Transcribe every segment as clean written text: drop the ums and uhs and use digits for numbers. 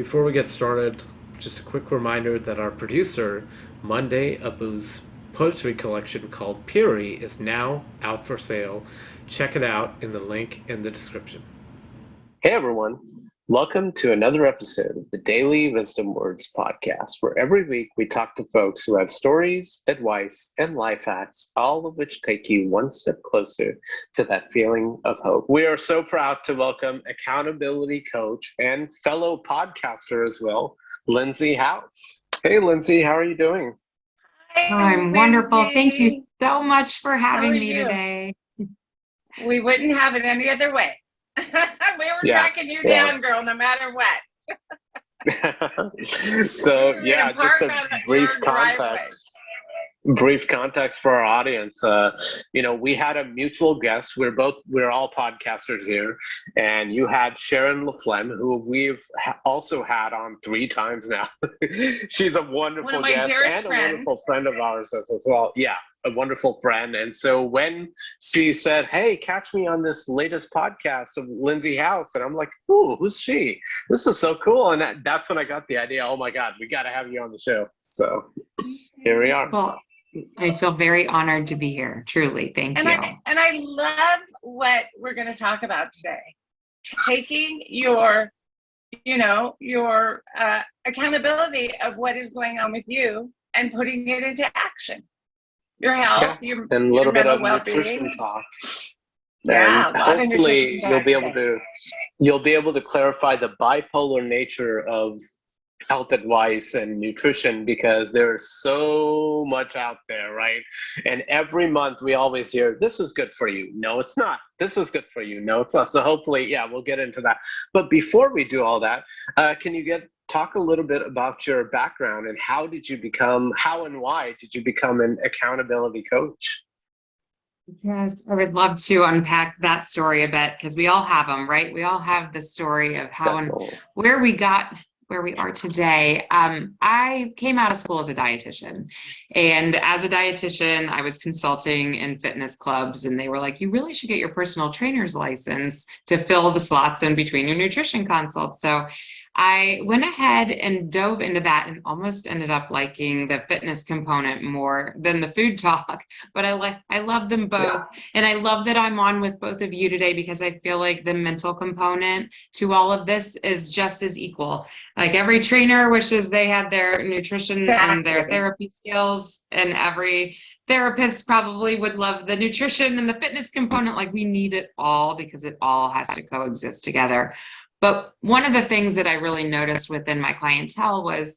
Before we get started, just a quick reminder that our producer, Monday Abu's poetry collection called Puri, is now out for sale. Check it out in the link in the description. Hey everyone, welcome to another episode of the Daily Wisdom Words podcast, where every week we talk to folks who have stories, advice, and life hacks, all of which take you one step closer to that feeling of hope. We are so proud to welcome accountability coach and fellow podcaster as well, Lindsey House. Hey Lindsey, how are you doing? Hi, I'm wonderful. Thank you Lindsay. so much for How having are me you? today. We wouldn't have it any other way. We were Yeah, tracking you yeah. down, girl, no matter what. So We were yeah, gonna just park a on brief your driveway. context. Brief context for our audience. We had a mutual guest. We're all podcasters here, and you had Sharon LaFlemme, who we've also had on 3 times now. She's a One wonderful of my guest dearest and a friends. wonderful friend of ours as well. Yeah, a wonderful friend. And so when she said, "Hey, catch me on this latest podcast of Lindsey House," and I'm like, "Ooh, who's she? This is so cool!" And that's when I got the idea. Oh my God, we got to have you on the show. So here we are. Well, I feel very honored to be here. Truly. Thank And you. I love what we're going to talk about today. Taking your accountability of what is going on with you and putting it into action. Your health, Yeah, your and a little bit mental of nutrition well-being. talk, Yeah, and a lot of nutrition hopefully talk today. you'll be able to clarify the bipolar nature of health advice and nutrition, because there's so much out there, right? And every month we always hear, "This is good for you." No, it's not. This is good for you. No, it's not. So hopefully, yeah, we'll get into that. But before we do all that, can you talk a little bit about your background and how and why did you become an accountability coach? Yes, I would love to unpack that story a bit because we all have them, right? We all have the story of how and Definitely. where we got where we are today. I came out of school as a dietitian, and as a dietitian, I was consulting in fitness clubs, and they were like, "You really should get your personal trainer's license to fill the slots in between your nutrition consults." So I went ahead and dove into that and almost ended up liking the fitness component more than the food talk. But I love them both. Yeah. And I love that I'm on with both of you today because I feel like the mental component to all of this is just as equal. Like every trainer wishes they had their nutrition and their Exactly. therapy skills, and every therapist probably would love the nutrition and the fitness component. Like we need it all because it all has to coexist together. But one of the things that I really noticed within my clientele was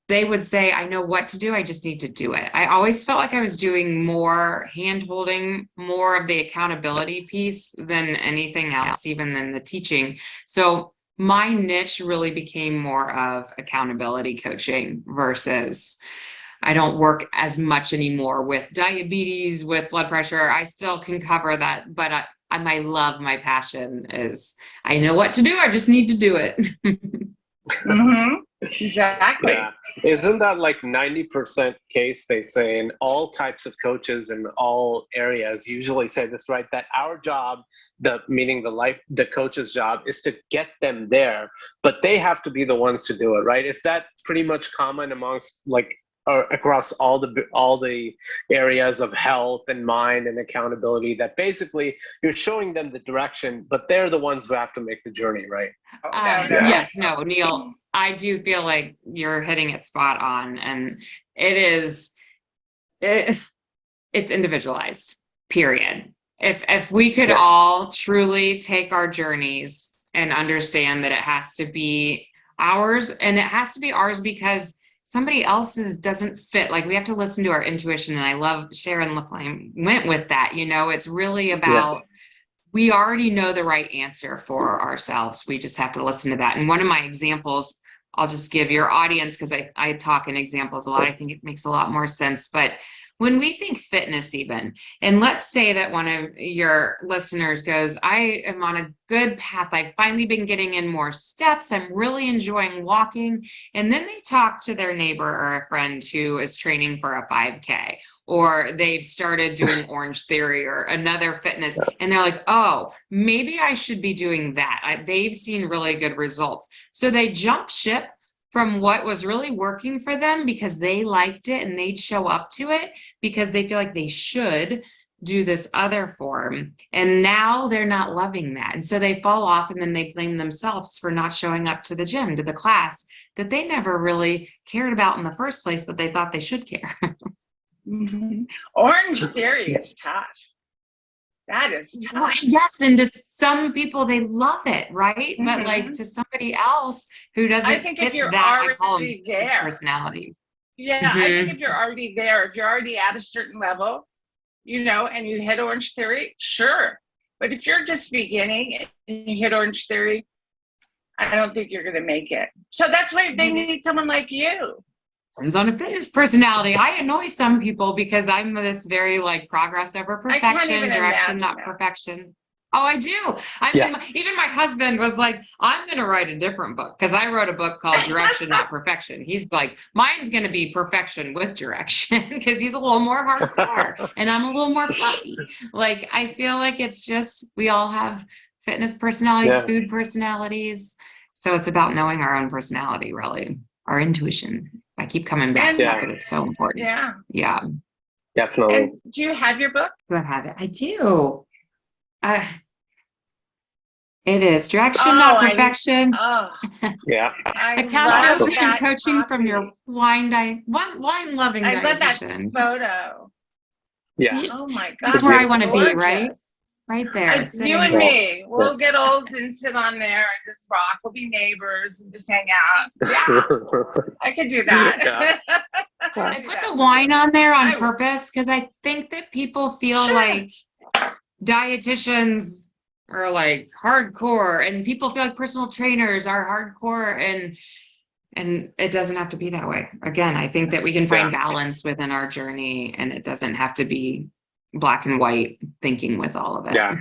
they would say, "I know what to do. I just need to do it." I always felt like I was doing more hand holding, more of the accountability piece than anything else, even than the teaching. So my niche really became more of accountability coaching versus I don't work as much anymore with diabetes, with blood pressure. I still can cover that, but my love, my passion is I know what to do. I just need to do it. Exactly. Yeah. Isn't that like 90% case? They say in all types of coaches in all areas usually say this, right? That our job, the coach's job is to get them there, but they have to be the ones to do it, right? Is that pretty much common amongst across all the areas of health and mind and accountability, that basically you're showing them the direction, but they're the ones who have to make the journey, right? No, Yeah. Yes, no, Neil, I do feel like you're hitting it spot on, and it, it's individualized, period. If we could Yeah. all truly take our journeys and understand that it has to be ours, and it has to be ours because somebody else's doesn't fit. Like we have to listen to our intuition. And I love Sharon LaFlame went with that. It's really Yeah. about we already know the right answer for ourselves. We just have to listen to that. And one of my examples, I'll just give your audience, because I talk in examples a lot. I think it makes a lot more sense. But when we think fitness even, and let's say that one of your listeners goes, I am on a good path. I've finally been getting in more steps. I'm really enjoying walking. And then they talk to their neighbor or a friend who is training for a 5K, or they've started doing Orange Theory or another fitness. And they're like, oh, maybe I should be doing that. They've seen really good results. So they jump ship from what was really working for them because they liked it, and they'd show up to it because they feel like they should do this other form. And now they're not loving that. And so they fall off, and then they blame themselves for not showing up to the gym, to the class that they never really cared about in the first place, but they thought they should care. Mm-hmm. Orange Theory is tough. That is tough. Well, yes, and to some people they love it, right? Mm-hmm. But like to somebody else who doesn't I think if you're that, already there, personalities. Yeah, I think if you're already there, if you're already at a certain level, you know, and you hit Orange Theory, sure. But if you're just beginning and you hit Orange Theory, I don't think you're going to make it. So that's why they need someone like you. Depends on a fitness personality. I annoy some people because I'm this very like progress over perfection, direction, not perfection. Oh, I do. Even my husband was like, I'm going to write a different book because I wrote a book called Direction, Not Perfection. He's like, mine's going to be perfection with direction because he's a little more hardcore and I'm a little more fluffy. Like, I feel like it's just, we all have fitness personalities, food personalities. So it's about knowing our own personality, really, our intuition. I keep coming back to that, but it's so important. Yeah. Definitely. And do you have your book? Do I have it? I do. It is Direction, Not Perfection. Accountability and coaching from your wine-loving dietitian. I love that photo. Yeah. Oh my God. That's where I want to be, right? Right there. You and me, we'll get old and sit on there and just rock. We'll be neighbors and just hang out. Yeah, I could do that. I put the wine on there on purpose because I think that people feel like dietitians are like hardcore, and people feel like personal trainers are hardcore, and it doesn't have to be that way. Again, I think that we can find balance within our journey, and it doesn't have to be black and white thinking with all of it. Yeah.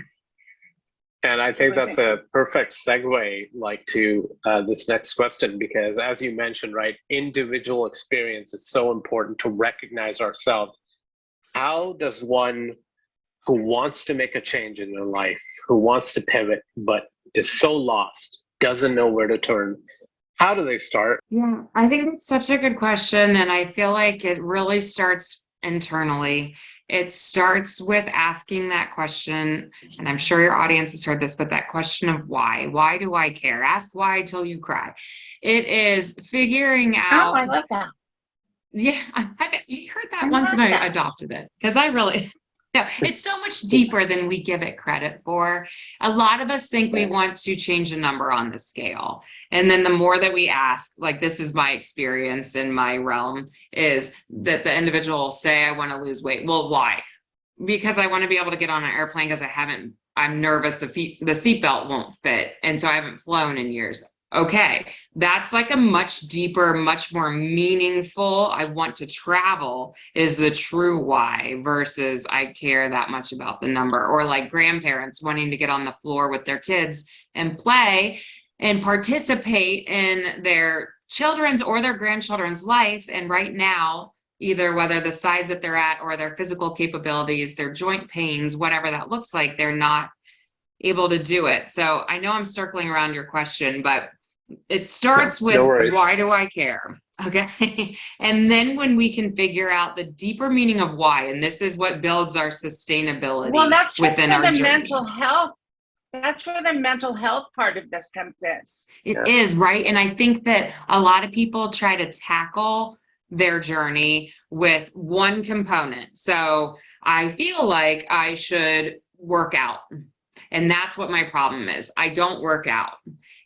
And I think that's a perfect segue like to this next question, because as you mentioned, right, individual experience is so important to recognize ourselves. How does one who wants to make a change in their life, who wants to pivot, but is so lost, doesn't know where to turn, how do they start? Yeah, I think it's such a good question. And I feel like it really starts internally. It starts with asking that question, and I'm sure your audience has heard this, but that question of why. Why do I care? Ask why till you cry. It is figuring out. Oh, I love that. Yeah, you heard that once, and I adopted it because I really. No, it's so much deeper than we give it credit for. A lot of us think we want to change a number on the scale. And then the more that we ask, like this is my experience in my realm, is that the individual will say, I want to lose weight. Well, why? Because I want to be able to get on an airplane because I'm nervous the seatbelt won't fit. And so I haven't flown in years. Okay, that's like a much deeper, much more meaningful, I want to travel is the true why versus I care that much about the number. Or like grandparents wanting to get on the floor with their kids and play and participate in their children's or their grandchildren's life. And right now, either whether the size that they're at or their physical capabilities, their joint pains, whatever that looks like, they're not able to do it. So I know I'm circling around your question, but it starts with why do I care? Okay. And then when we can figure out the deeper meaning of why, and this is what builds our sustainability within our journey. Mental health. That's where the mental health part of this comes in. It is, right? And I think that a lot of people try to tackle their journey with one component. So I feel like I should work out. And that's what my problem is. I don't work out.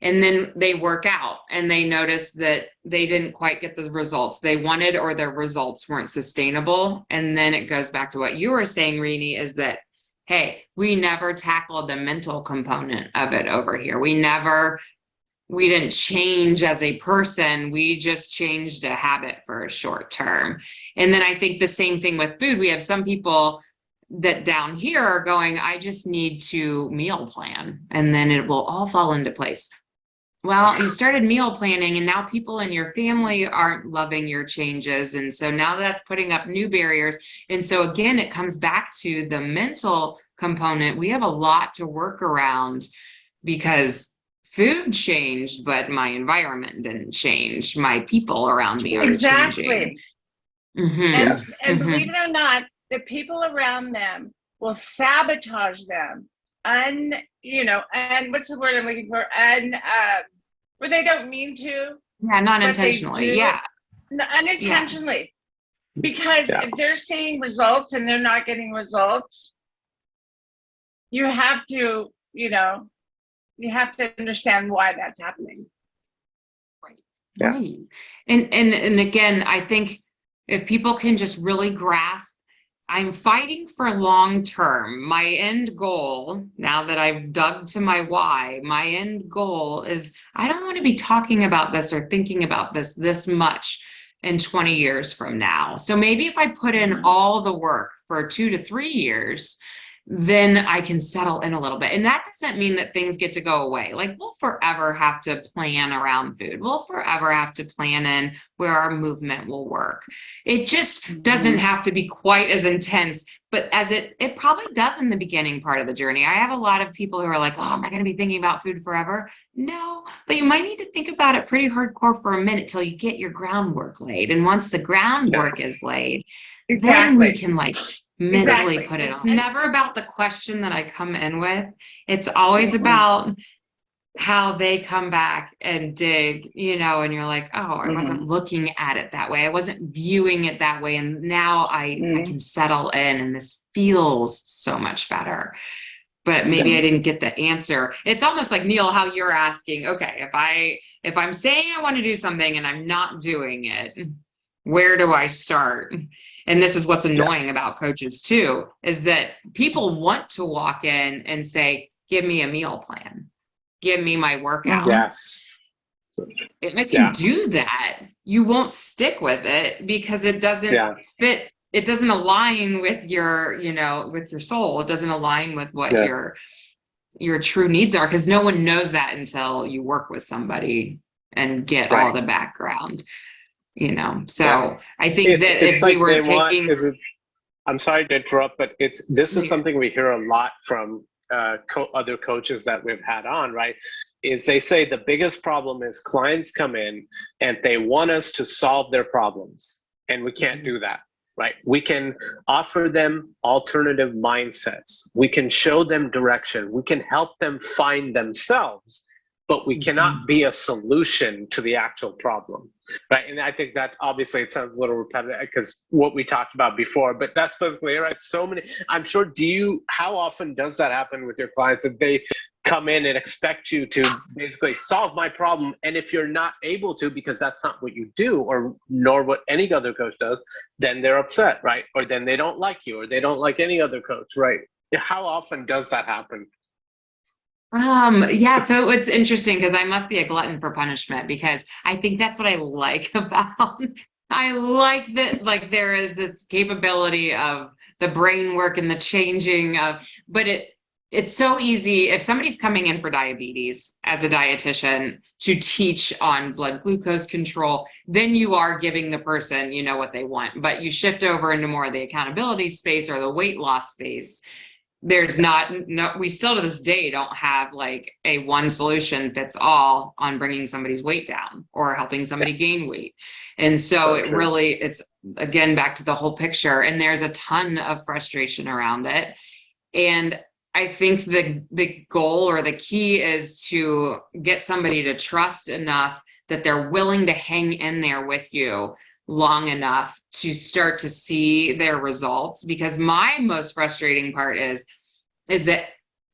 And then they work out and they notice that they didn't quite get the results they wanted, or their results weren't sustainable. And then it goes back to what you were saying, Rini, is that, hey, we never tackled the mental component of it over here. We never we didn't change as a person. We just changed a habit for a short term. And then I think the same thing with food. We have some people that down here are going, I just need to meal plan and then it will all fall into place. Well, you started meal planning and now people in your family aren't loving your changes. And so now that's putting up new barriers. And so again, it comes back to the mental component. We have a lot to work around because food changed, but my environment didn't change. My people around me are changing. Mm-hmm. And believe it or not, the people around them will sabotage them. And what's the word I'm looking for? Where they don't mean to. Yeah, not intentionally. Yeah. Unintentionally. Yeah. Because if they're seeing results and they're not getting results, you have to understand why that's happening. Right. Yeah. Right. And again, I think if people can just really grasp, I'm fighting for long term. My end goal, now that I've dug to my why, my end goal is I don't want to be talking about this or thinking about this much in 20 years from now. So maybe if I put in all the work for 2 to 3 years, then I can settle in a little bit. And that doesn't mean that things get to go away. Like we'll forever have to plan around food. We'll forever have to plan in where our movement will work. It just doesn't have to be quite as intense, but as it probably does in the beginning part of the journey. I have a lot of people who are like, oh, am I going to be thinking about food forever? No, but you might need to think about it pretty hardcore for a minute till you get your groundwork laid. And once the groundwork is laid, then we can mentally put it on. It's never about the question that I come in with. It's always about how they come back and dig, and you're like, oh, I wasn't looking at it that way. I wasn't viewing it that way. And now I can settle in and this feels so much better. But maybe I didn't get the answer. It's almost like, Neil, how you're asking, okay, if I'm saying I want to do something and I'm not doing it, where do I start? And this is what's annoying about coaches too, is that people want to walk in and say, give me a meal plan, give me my workout. Yes. If you do that, you won't stick with it because it doesn't fit. It doesn't align with your, with your soul. It doesn't align with what your true needs are, because no one knows that until you work with somebody and get all the background. So I think that if we were taking, I'm sorry to interrupt, but this is something we hear a lot from other coaches that we've had on, right? Is they say the biggest problem is clients come in and they want us to solve their problems, and we can't do that, right? We can offer them alternative mindsets. We can show them direction. We can help them find themselves, but we cannot be a solution to the actual problem, right? And I think that obviously it sounds a little repetitive because what we talked about before, but that's basically right. So many, I'm sure, how often does that happen with your clients that they come in and expect you to basically solve my problem? And if you're not able to, because that's not what you do, or nor what any other coach does, then they're upset, right? Or then they don't like you, or they don't like any other coach, right? How often does that happen? So it's interesting because I must be a glutton for punishment, because I think that's what I like about, I like that, like there is this capability of the brain work and the changing of, but it's so easy if somebody's coming in for diabetes as a dietitian to teach on blood glucose control, then you are giving the person, what they want, but you shift over into more of the accountability space or the weight loss space. There's we still to this day don't have like a one solution fits all on bringing somebody's weight down or helping somebody gain weight. And so it's again, back to the whole picture, and there's a ton of frustration around it. And I think the goal or the key is to get somebody to trust enough that they're willing to hang in there with you long enough to start to see their results. Because my most frustrating part is that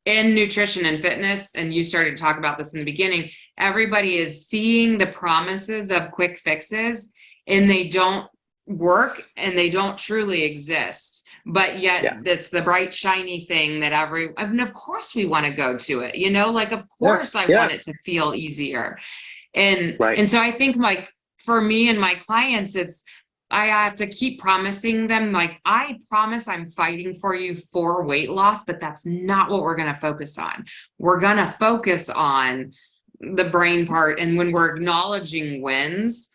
in nutrition and fitness, and you started to talk about this in the beginning, everybody is seeing the promises of quick fixes and they don't work and they don't truly exist. but yet it's the bright, shiny thing that I mean, of course we want to go to it, you know, like, of course I want it to feel easier. And so I think, like, for me and my clients, I have to keep promising them, like, I promise I'm fighting for you for weight loss, but that's not what we're going to focus on. We're going to focus on the brain part. And when we're acknowledging wins,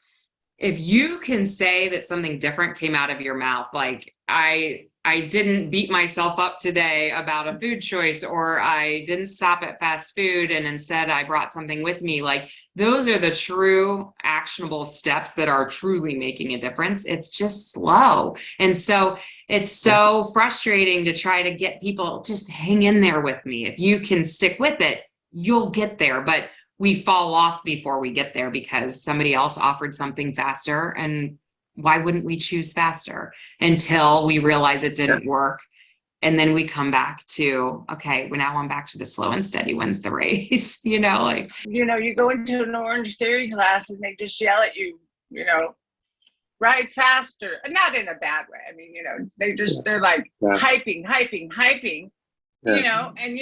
if you can say that something different came out of your mouth, like, I didn't beat myself up today about a food choice, or I didn't stop at fast food and instead I brought something with me. Like, those are the true actionable steps that are truly making a difference. It's just slow. And so it's so frustrating to try to get people, just hang in there with me. If you can stick with it, you'll get there. But we fall off before we get there because somebody else offered something faster, and why wouldn't we choose faster until we realize it didn't work? And then we come back to, okay, well, now I'm back to the slow and steady wins the race, you know, like, you know, you go into an Orange Theory class and they just yell at you, you know, ride faster, and not in a bad way. I mean, you know, they're like hyping, you know, and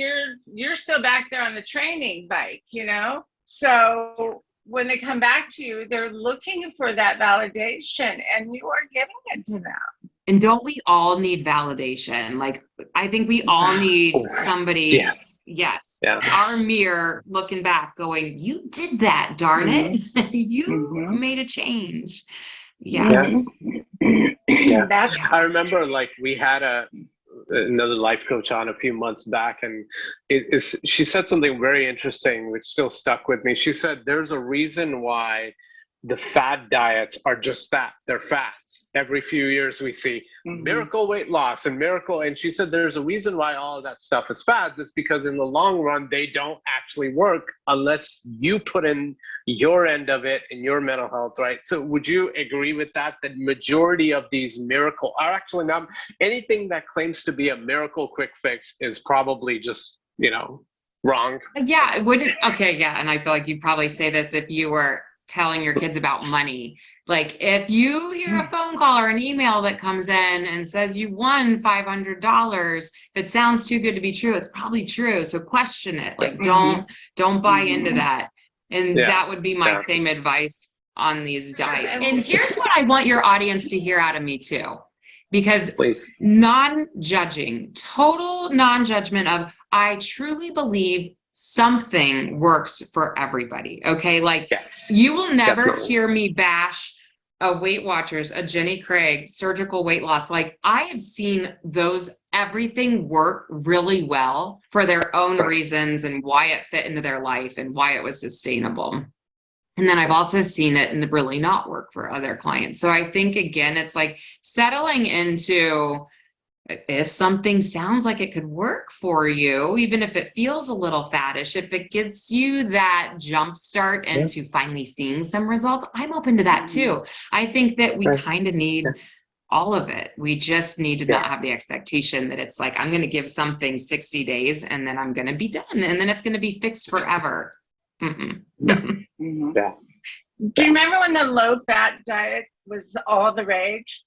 you're still back there on the training bike, you know? So when they come back to you, they're looking for that validation, and you are giving it to them. And don't we all need validation? Like, I think we all need somebody, our mirror looking back going, you did that, darn it. You made a change. Yes. I remember, like, we had another life coach on a few months back, and she said something very interesting which still stuck with me. She said there's a reason why the fad diets are just that, they're fads. Every few years we see miracle weight loss and miracle, and she said there's a reason why all of that stuff is fads. It's because in the long run they don't actually work unless you put in your end of it in your mental health, right? So would you agree with that majority of these miracle are actually not, anything that claims to be a miracle quick fix is probably just, you know, wrong? Yeah, it wouldn't. Okay, yeah, and I feel like you'd probably say this if you were telling your kids about money. Like, if you hear a phone call or an email that comes in and says you won $500, if it sounds too good to be true, it's probably true. So question it. Like, don't buy into that. And that would be my same advice on these diets. And here's what I want your audience to hear out of me too, because non-judging, total non-judgment of, I truly believe something works for everybody. Okay. Like, you will never hear me bash a Weight Watchers, a Jenny Craig, surgical weight loss. Like, I have seen everything work really well for their own reasons and why it fit into their life and why it was sustainable. And then I've also seen it and really not work for other clients. So I think, again, it's like settling into, if something sounds like it could work for you, even if it feels a little faddish, if it gets you that jump start into finally seeing some results, I'm open to that too. I think that we kind of need all of it. We just need to not have the expectation that it's like, I'm going to give something 60 days and then I'm going to be done and then it's going to be fixed forever. Do you remember when the low fat diet was all the rage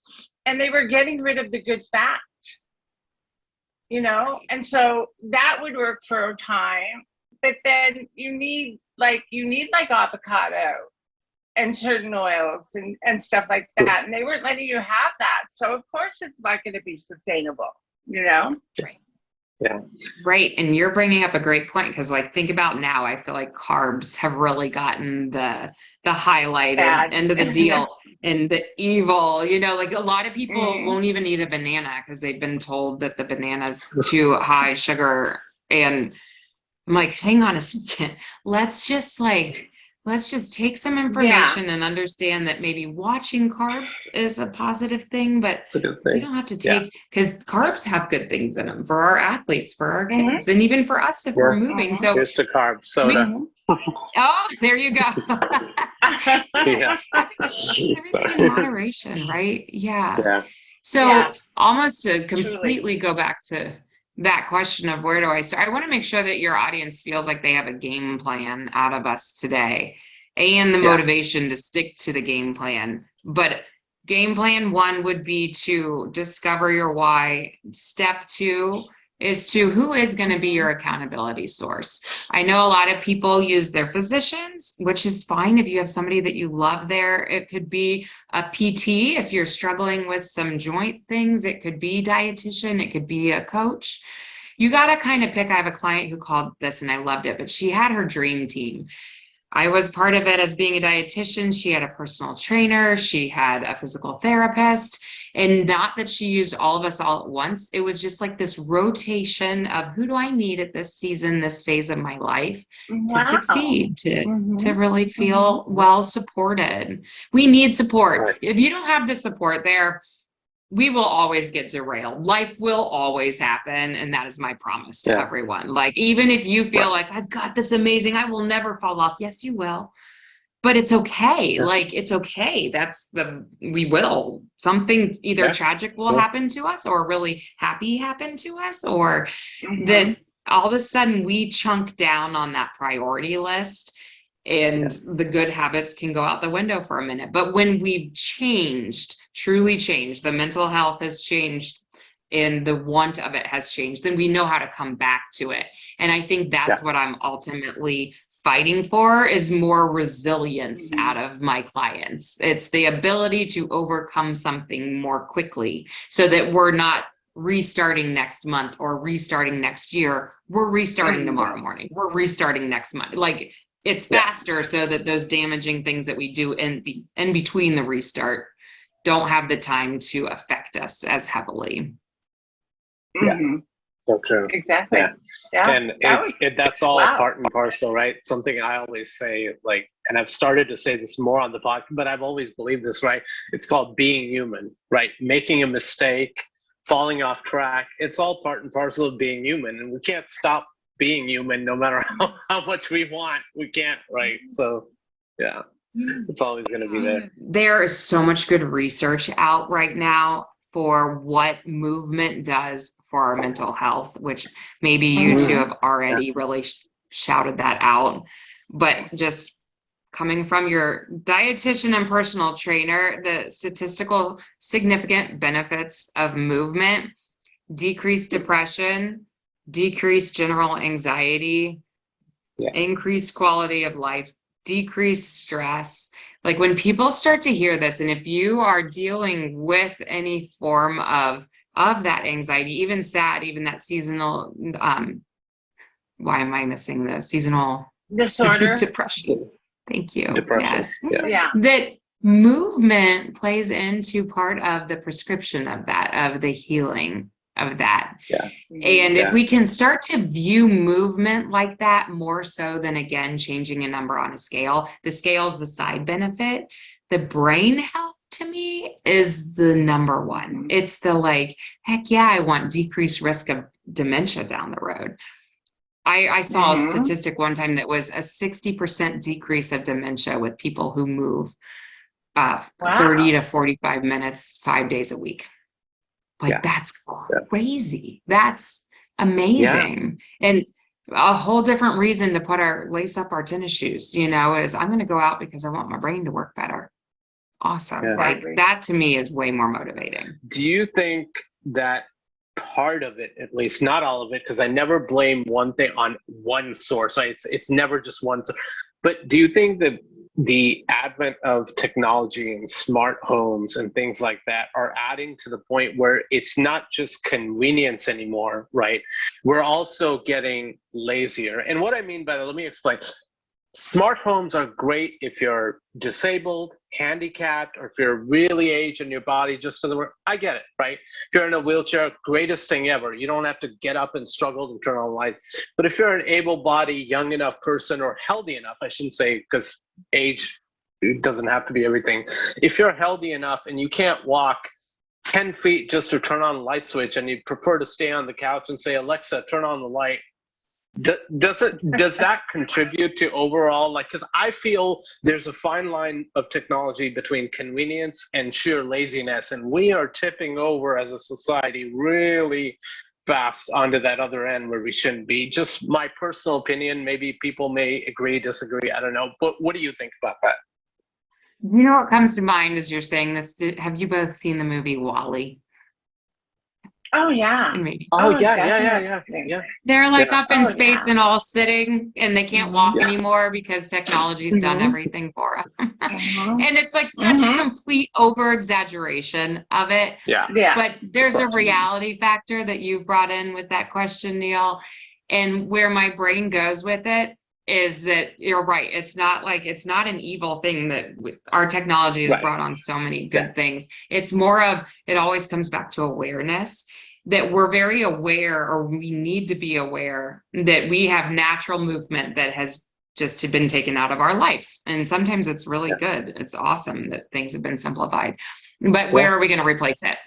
and they were getting rid of the good fat? You know, and so that would work for a time, but then you need like avocado and certain oils and stuff like that, and they weren't letting you have that. So of course it's not going to be sustainable, you know? Right. And you're bringing up a great point, because, like, think about now, I feel like carbs have really gotten the highlight and end of the deal and the evil, you know, like a lot of people won't even eat a banana because they've been told that the banana's too high sugar. And I'm like, hang on a second. Let's just take some information and understand that maybe watching carbs is a positive thing, but we don't have to take, because carbs have good things in them for our athletes, for our kids, and even for us if we're moving. So here's the carbs, soda. Oh, there you go. Everything in moderation, right? So almost to completely go back to that question of where do I start, I want to make sure that your audience feels like they have a game plan out of us today and the motivation to stick to the game plan. But game plan 1 would be to discover your why. Step 2 is to who is going to be your accountability source. I know a lot of people use their physicians, which is fine if you have somebody that you love there. It could be a PT if you're struggling with some joint things. It could be dietitian. It could be a coach. You got to kind of pick. I have a client who called this and I loved it, but she had her dream team. I was part of it as being a dietitian. She had a personal trainer. She had a physical therapist. And not that she used all of us all at once. It was just like this rotation of who do I need at this season, this phase of my life to succeed, to really feel well supported. We need support. Right. If you don't have the support there, we will always get derailed. Life will always happen. And that is my promise to everyone. Like, even if you feel like I've got this amazing, I will never fall off. Yes, you will. But it's okay. Like, it's okay. We will. Something either tragic will happen to us or really happy happen to us, or that all of a sudden we chunk down on that priority list and the good habits can go out the window for a minute. But when we've truly changed, the mental health has changed and the want of it has changed, then we know how to come back to it. And I think that's what I'm ultimately fighting for, is more resilience out of my clients. It's the ability to overcome something more quickly so that we're not restarting next month or restarting next year. We're restarting tomorrow morning. We're restarting next month. Like, it's faster so that those damaging things that we do in between the restart don't have the time to affect us as heavily. So true. Exactly. And that's all part and parcel, right? Something I always say, like, and I've started to say this more on the podcast, but I've always believed this, right? It's called being human, right? Making a mistake, falling off track. It's all part and parcel of being human, and we can't stop being human no matter how much we want. We can't, right? So it's always going to be there. There is so much good research out right now for what movement does for our mental health, which maybe you two have already really shouted that out. But just coming from your dietitian and personal trainer, the statistical significant benefits of movement: decreased depression, decreased general anxiety, increased quality of life, decreased stress. Like, when people start to hear this, and if you are dealing with any form of that anxiety, even sad, even that seasonal, why am I missing the seasonal disorder? Depression. Thank you. Depression. Yes. That movement plays into part of the prescription of that, of the healing of that. And if we can start to view movement like that more so than, again, changing a number on a scale, the scale is the side benefit. The brain health, to me, is the number one. It's the, like, heck yeah, I want decreased risk of dementia down the road. I saw a statistic one time that was a 60% decrease of dementia with people who move 30 to 45 minutes, 5 days a week. Like, that's crazy. That's amazing. And a whole different reason to lace up our tennis shoes, is I'm going to go out because I want my brain to work better. Awesome. Like, that to me is way more motivating. Do you think that part of it, at least, not all of it, because I never blame one thing on one source, right? It's never just one source. But do you think that the advent of technology and smart homes and things like that are adding to the point where it's not just convenience anymore, right? We're also getting lazier. And what I mean by that, let me explain. Smart homes are great if you're disabled, handicapped, or if you're really aged and your body just doesn't work. I get it, right? If you're in a wheelchair, greatest thing ever. You don't have to get up and struggle to turn on the light. But if you're an able-bodied, young enough person, or healthy enough, I shouldn't say, because age doesn't have to be everything. If you're healthy enough and you can't walk 10 feet just to turn on the light switch, and you prefer to stay on the couch and say, Alexa, turn on the light, does that contribute to overall, like, because I feel there's a fine line of technology between convenience and sheer laziness, and we are tipping over as a society really fast onto that other end where we shouldn't be. Just my personal opinion. Maybe people may agree, disagree, I don't know, but what do you think about that? You know what comes to mind as you're saying this? Have you both seen the movie Wall-E? Oh yeah. And maybe Oh, yeah, definitely. yeah. they're like Yeah. up in Oh, space yeah. and all sitting, and they can't walk Yeah. anymore because technology's done Mhm. everything for them. Mhm. And it's like such a Mhm. complete over exaggeration of it. Yeah. Yeah. But there's a course. reality factor that you've brought in with that question, Neil. And where my brain goes with it is that you're right. It's not an evil thing that our technology has Right. brought on so many Yeah. good things. It's more of, it always comes back to awareness, that we're very aware, or we need to be aware, that we have natural movement that has just been taken out of our lives. And sometimes it's really Yeah. good. It's awesome that things have been simplified. But Yeah. where are we going to replace it?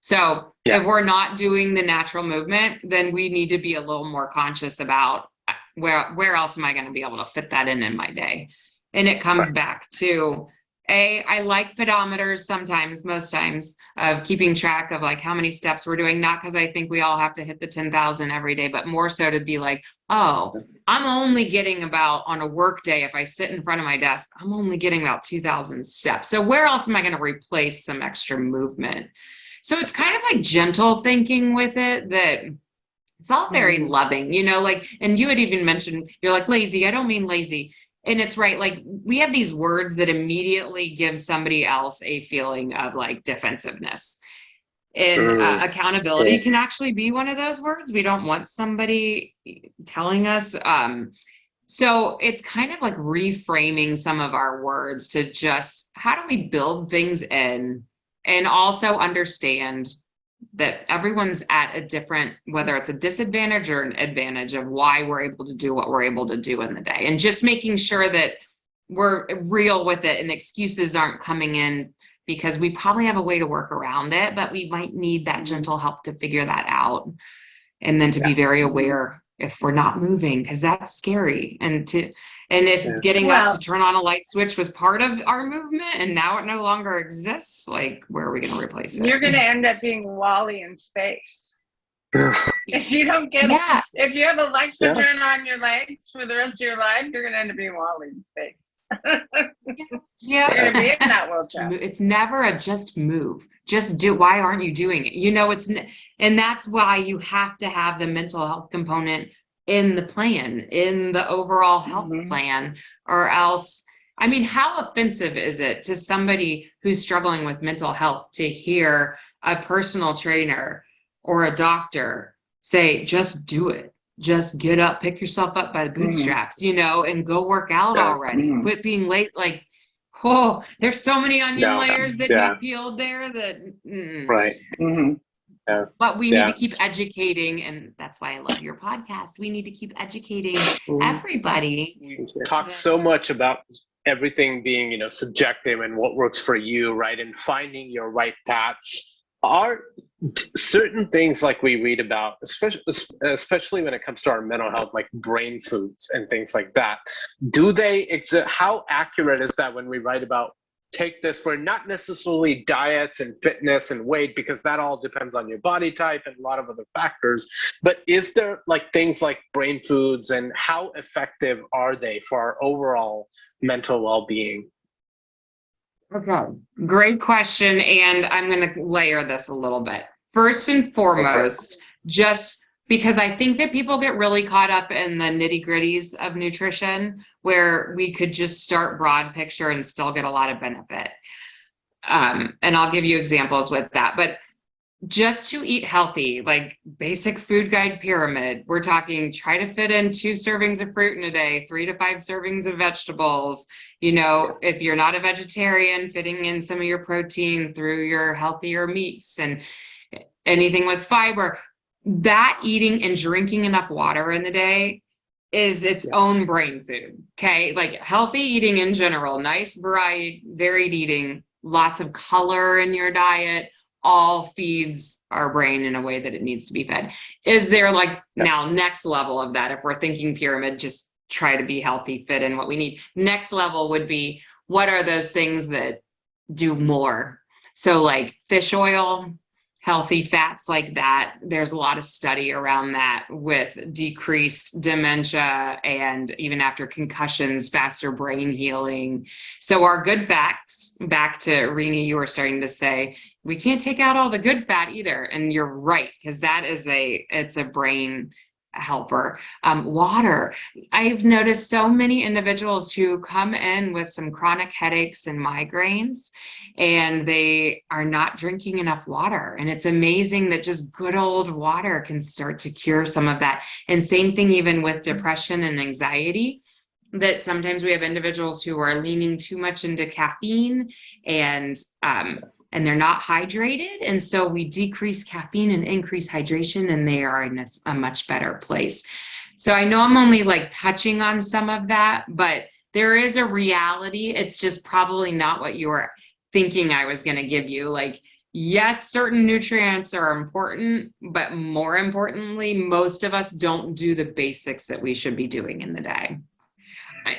So Yeah. if we're not doing the natural movement, then we need to be a little more conscious about where else am I going to be able to fit that in my day? And it comes back to, I like pedometers sometimes, most times, of keeping track of like how many steps we're doing, not because I think we all have to hit the 10,000 every day, but more so to be like, oh, I'm only getting about, on a work day, if I sit in front of my desk, I'm only getting about 2,000 steps. So where else am I going to replace some extra movement? So it's kind of like gentle thinking with it, that it's all very loving, like, and you had even mentioned, you're like, lazy. I don't mean lazy. And it's right. Like, we have these words that immediately give somebody else a feeling of like defensiveness. And accountability can actually be one of those words. We don't want somebody telling us. So it's kind of like reframing some of our words to just, how do we build things in, and also understand that everyone's at a different, whether it's a disadvantage or an advantage of why we're able to do what we're able to do in the day. And just making sure that we're real with it and excuses aren't coming in, because we probably have a way to work around it, but we might need that gentle help to figure that out. And then to be very aware if we're not moving, because that's scary. And if getting up to turn on a light switch was part of our movement and now it no longer exists, like, where are we going to replace it? You're going to end up being Wall-E in space. If you don't get it, if you have Alexa turn on your lights for the rest of your life, you're going to end up being Wall-E in space. Yeah, you're going to be in that wheelchair. It's never a just move. Just do. Why aren't you doing it? And that's why you have to have the mental health component in the plan, in the overall health plan, or else, I mean, how offensive is it to somebody who's struggling with mental health to hear a personal trainer or a doctor say, just do it. Just get up, pick yourself up by the bootstraps, and go work out already. Quit being late. Like, there's so many onion layers that need peeled there that. Right. But we need to keep educating, and that's why I love your podcast. We need to keep educating everybody. We talk so much about everything being, subjective and what works for you, right? And finding your right path. Are certain things like we read about, especially when it comes to our mental health, like brain foods and things like that, do they exist? How accurate is that when we write about take this for not necessarily diets and fitness and weight, because that all depends on your body type and a lot of other factors, but is there like things like brain foods, and how effective are they for our overall mental well-being? Okay, great question. And I'm going to layer this a little bit. First and foremost, just because I think that people get really caught up in the nitty-gritties of nutrition, where we could just start broad picture and still get a lot of benefit. And I'll give you examples with that. But just to eat healthy, like basic food guide pyramid, we're talking try to fit in 2 servings of fruit in a day, 3 to 5 servings of vegetables. If you're not a vegetarian, fitting in some of your protein through your healthier meats and anything with fiber. That eating and drinking enough water in the day is its own brain food. Okay. Like healthy eating in general, nice varied eating, lots of color in your diet, all feeds our brain in a way that it needs to be fed. Is there now next level of that? If we're thinking pyramid, just try to be healthy, fit in what we need. Next level would be, what are those things that do more? So like fish oil healthy fats like that. There's a lot of study around that with decreased dementia and even after concussions, faster brain healing. So our good fats, back to Rini, you were starting to say, we can't take out all the good fat either. And you're right, because it's a brain helper. Water. I've noticed so many individuals who come in with some chronic headaches and migraines, and they are not drinking enough water. And it's amazing that just good old water can start to cure some of that. And same thing even with depression and anxiety, that sometimes we have individuals who are leaning too much into caffeine and they're not hydrated. And so we decrease caffeine and increase hydration, and they are in a much better place. So I know I'm only like touching on some of that, but there is a reality. It's just probably not what you were thinking I was going to give you. Like, yes, certain nutrients are important, but more importantly, most of us don't do the basics that we should be doing in the day.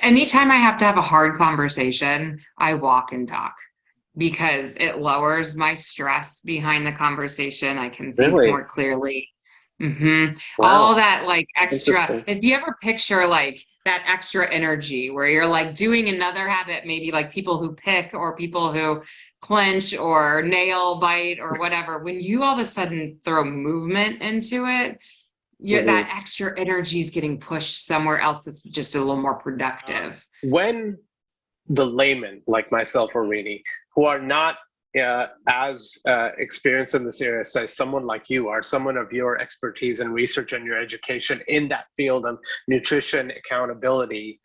Anytime I have to have a hard conversation, I walk and talk, because it lowers my stress behind the conversation. I can think more clearly. Wow. All that like extra, if you ever picture like that extra energy where you're like doing another habit, maybe like people who pick or people who clench or nail bite or whatever, when you all of a sudden throw movement into it, that extra energy is getting pushed somewhere else that's just a little more productive. When the layman like myself or Rini, who are not as experienced in this area as someone like you are, someone of your expertise and research and your education in that field of nutrition accountability,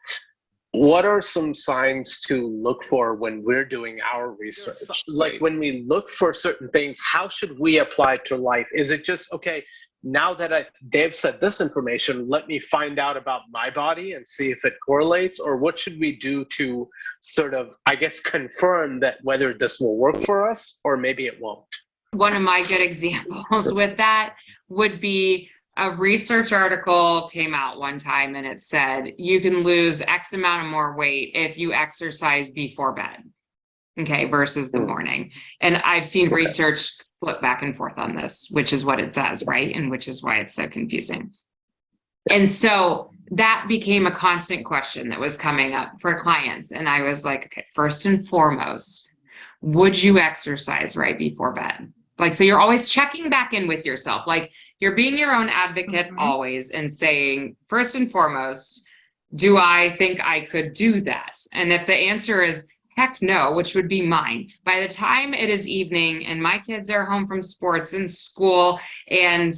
what are some signs to look for when we're doing our research? Like when we look for certain things, how should we apply it to life? Is it just, okay, now that they've said this information, let me find out about my body and see if it correlates? Or what should we do to sort of, I guess, confirm that whether this will work for us or maybe it won't? One of my good examples with that would be a research article came out one time and it said you can lose X amount of more weight if you exercise before bed, okay, versus the morning. And I've seen research flip back and forth on this, which is what it does, right? And which is why it's so confusing. And so that became a constant question that was coming up for clients. And I was like, okay, first and foremost, would you exercise right before bed? Like, so you're always checking back in with yourself. Like you're being your own advocate always and saying, first and foremost, do I think I could do that? And if the answer is heck no, which would be mine, by the time it is evening and my kids are home from sports and school and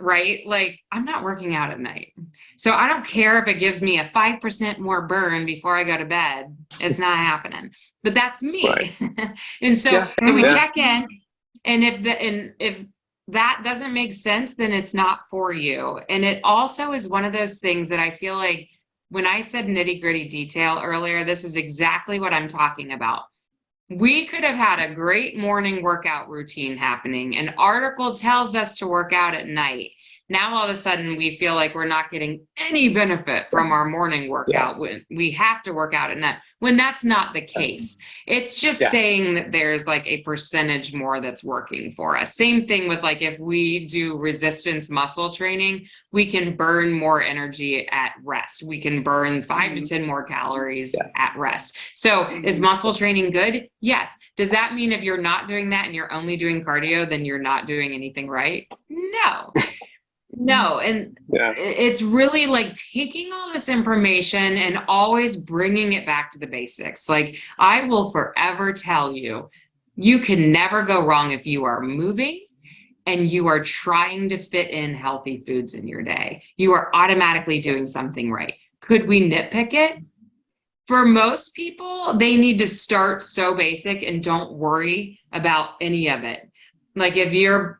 right, like I'm not working out at night. So I don't care if it gives me a 5% more burn before I go to bed. It's not happening. But that's me. Right. And so we check in, and if that doesn't make sense, then it's not for you. And it also is one of those things that I feel like when I said nitty-gritty detail earlier, this is exactly what I'm talking about. We could have had a great morning workout routine happening. An article tells us to work out at night. Now, all of a sudden, we feel like we're not getting any benefit from our morning workout when we have to work out at night, when that's not the case. It's just saying that there's like a percentage more that's working for us. Same thing with like if we do resistance muscle training, we can burn more energy at rest. We can burn 5 to 10 more calories at rest. So is muscle training good? Yes. Does that mean if you're not doing that and you're only doing cardio, then you're not doing anything right? No. No. And it's really like taking all this information and always bringing it back to the basics. Like I will forever tell you, you can never go wrong if you are moving and you are trying to fit in healthy foods in your day. You are automatically doing something right. Could we nitpick it? For most people, they need to start so basic and don't worry about any of it. Like if you're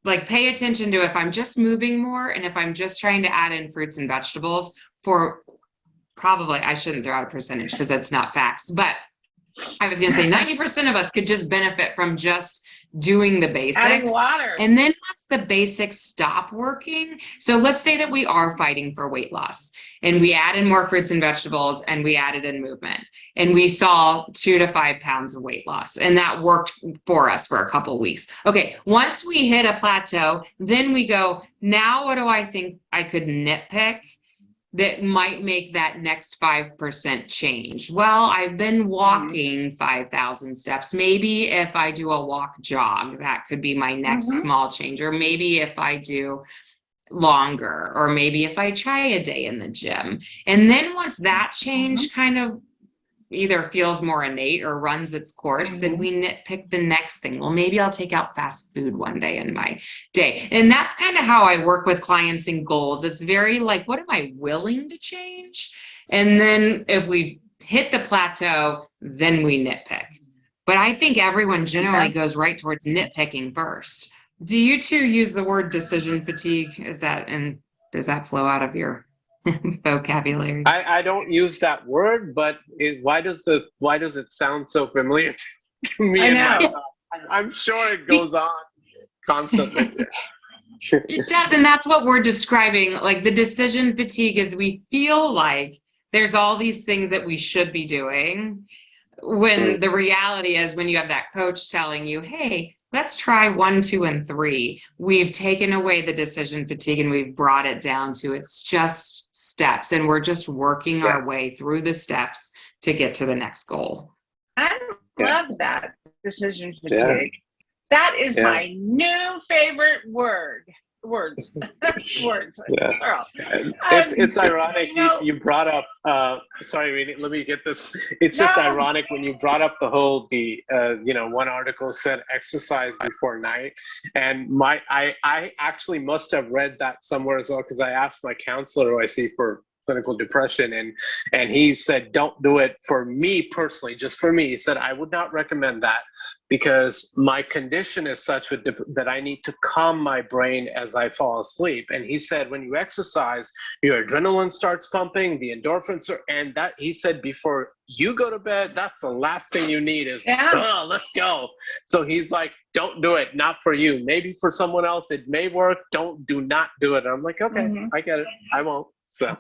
like, pay attention to if I'm just moving more and if I'm just trying to add in fruits and vegetables for probably, I shouldn't throw out a percentage because that's not facts, but I was going to say 90% of us could just benefit from just doing the Adding basics. water. And then once the basics stop working, so let's say that we are fighting for weight loss and we add in more fruits and vegetables and we added in movement and we saw 2 to 5 pounds of weight loss, and that worked for us for a couple of weeks. Okay, once we hit a plateau, then we go, now what do I think I could nitpick that might make that next 5% change? Well, I've been walking 5,000 steps. Maybe if I do a walk jog, that could be my next small change. Or maybe if I do longer, or maybe if I try a day in the gym. And then once that change kind of either feels more innate or runs its course, then we nitpick the next thing. Well, maybe I'll take out fast food one day in my day. And that's kind of how I work with clients and goals. It's very like, what am I willing to change? And then if we've hit the plateau, then we nitpick. But I think everyone generally goes right towards nitpicking first. Do you two use the word decision fatigue? Is that, and does that flow out of your vocabulary? I don't use that word, but why does it sound so familiar to me? I know. I'm sure it goes on constantly. It does, and that's what we're describing. Like the decision fatigue is we feel like there's all these things that we should be doing, when the reality is when you have that coach telling you, hey, let's try 1, 2, and 3. We've taken away the decision fatigue and we've brought it down to it's just steps, and we're just working our way through the steps to get to the next goal. I love that, decision fatigue. That is my new favorite word. Words. Plural. It's ironic you brought up sorry, let me get this. It's just ironic when you brought up the whole one article said exercise before night, and I actually must have read that somewhere as well, because I asked my counselor who I see for clinical depression, and he said don't do it. For me personally, just for me, he said I would not recommend that, because my condition is such that I need to calm my brain as I fall asleep. And he said when you exercise, your adrenaline starts pumping, the endorphins are, and that, he said, before you go to bed, that's the last thing you need is let's go. So he's like, don't do it, not for you, maybe for someone else it may work, do not do it. And I'm like, okay, I get it, I won't. So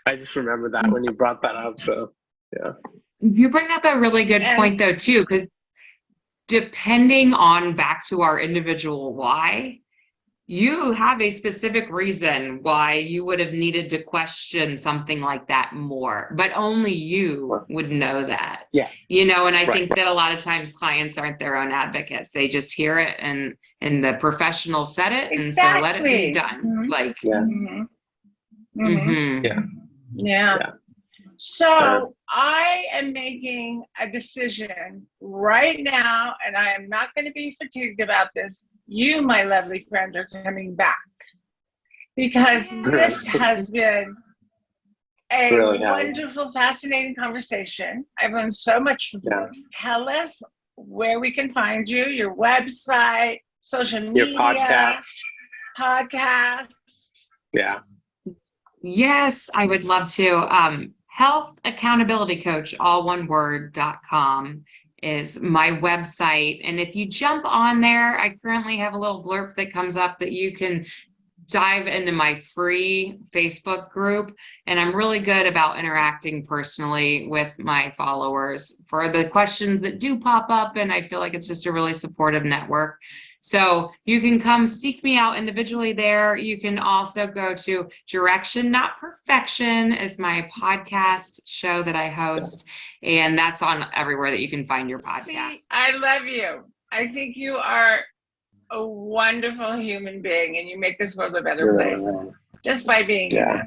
I just remember that when you brought that up. So yeah, you bring up a really good point though too, because depending on back to our individual why, you have a specific reason why you would have needed to question something like that more, but only you would know that. And I think that a lot of times clients aren't their own advocates. They just hear it and the professional said it, and so let it be done. Like So I am making a decision right now, and I am not going to be fatigued about this. You, my lovely friend, are coming back, because this has been a wonderful, fascinating conversation. I've learned so much from you. Tell us where we can find you, your website, social media, your podcast. Yes, I would love to. Health Accountability Coach, all one word.com is my website. And if you jump on there, I currently have a little blurb that comes up that you can dive into my free Facebook group. And I'm really good about interacting personally with my followers for the questions that do pop up. And I feel like it's just a really supportive network. So you can come seek me out individually there. You can also go to Direction Not Perfection is my podcast show that I host. And that's on everywhere that you can find your podcast. I love you. I think you are a wonderful human being, and you make this world a better place just by being in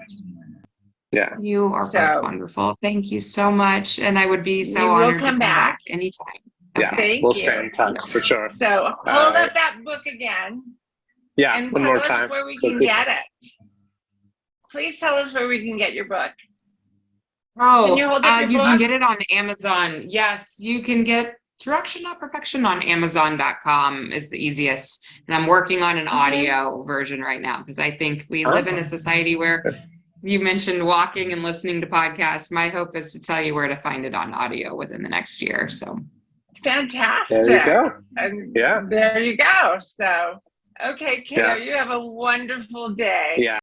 it. You are both wonderful. Thank you so much. And I would be so honored to come back anytime. Okay. We'll stay in touch for sure. So hold up that book again. And one tell more us time. Where we can get it. Please tell us where we can get your book. Can you hold up your book? You can get it on Amazon. Yes, you can get Direction Not Perfection on Amazon.com is the easiest. And I'm working on an audio version right now, because I think we live in a society where you mentioned walking and listening to podcasts. My hope is to tell you where to find it on audio within the next year. So Fantastic. There you go. And Yeah. there you go. So, okay, kiddo, Yeah. you have a wonderful day. Yeah.